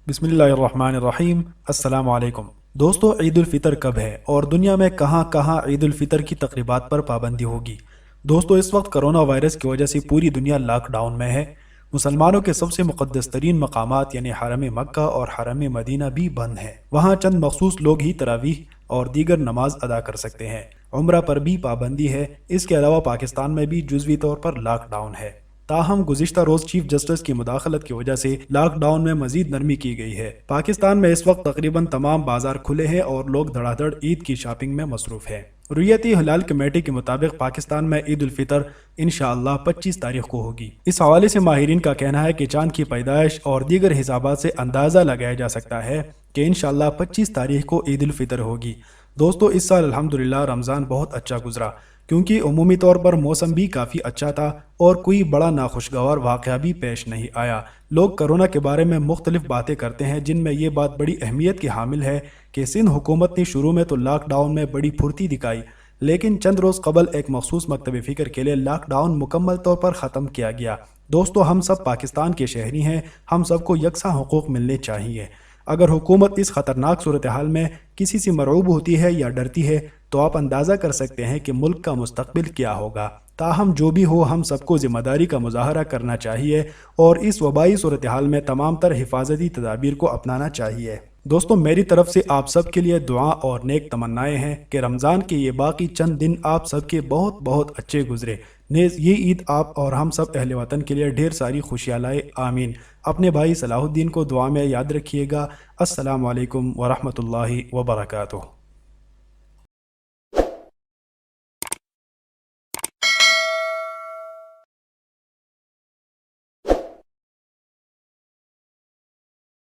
بسم اللہ الرحمن الرحیم۔ السلام علیکم دوستو، عید الفطر کب ہے اور دنیا میں کہاں کہاں عید الفطر کی تقریبات پر پابندی ہوگی؟ دوستو، اس وقت کرونا وائرس کی وجہ سے پوری دنیا لاک ڈاؤن میں ہے۔ مسلمانوں کے سب سے مقدس ترین مقامات یعنی حرم مکہ اور حرم مدینہ بھی بند ہیں۔ وہاں چند مخصوص لوگ ہی تراویح اور دیگر نماز ادا کر سکتے ہیں۔ عمرہ پر بھی پابندی ہے۔ اس کے علاوہ پاکستان میں بھی جزوی طور پر لاک ڈاؤن ہے۔ تاہم گزشتہ روز چیف جسٹس کی مداخلت کی وجہ سے لاک ڈاؤن میں مزید نرمی کی گئی ہے۔ پاکستان میں اس وقت تقریباً تمام بازار کھلے ہیں اور لوگ دھڑا دھڑ عید کی شاپنگ میں مصروف ہیں۔ رؤیتی ہلال کمیٹی کے مطابق پاکستان میں عید الفطر انشاءاللہ 25 تاریخ کو ہوگی۔ اس حوالے سے ماہرین کا کہنا ہے کہ چاند کی پیدائش اور دیگر حسابات سے اندازہ لگایا جا سکتا ہے کہ انشاءاللہ 25 تاریخ کو عید الفطر ہوگی۔ دوستو، اس سال الحمدللہ رمضان بہت اچھا گزرا، کیونکہ عمومی طور پر موسم بھی کافی اچھا تھا اور کوئی بڑا ناخوشگوار واقعہ بھی پیش نہیں آیا۔ لوگ کرونا کے بارے میں مختلف باتیں کرتے ہیں، جن میں یہ بات بڑی اہمیت کی حامل ہے کہ سندھ حکومت نے شروع میں تو لاک ڈاؤن میں بڑی پھرتی دکھائی، لیکن چند روز قبل ایک مخصوص مکتب فکر کے لیے لاک ڈاؤن مکمل طور پر ختم کیا گیا۔ دوستو، ہم سب پاکستان کے شہری ہیں، ہم سب کو یکساں حقوق ملنے چاہیے۔ اگر حکومت اس خطرناک صورتحال میں کسی سے مرعوب ہوتی ہے یا ڈرتی ہے تو آپ اندازہ کر سکتے ہیں کہ ملک کا مستقبل کیا ہوگا۔ تاہم جو بھی ہو، ہم سب کو ذمہ داری کا مظاہرہ کرنا چاہیے اور اس وبائی صورتحال میں تمام تر حفاظتی تدابیر کو اپنانا چاہیے۔ دوستو، میری طرف سے آپ سب کے لیے دعا اور نیک تمنائیں ہیں کہ رمضان کے یہ باقی چند دن آپ سب کے بہت بہت اچھے گزرے، نیز یہ عید آپ اور ہم سب اہل وطن کے لیے ڈھیر ساری خوشیاں لائے، آمین۔ اپنے بھائی صلاح الدین کو دعا میں یاد رکھیے گا۔ السلام علیکم ورحمۃ اللہ وبرکاتہ۔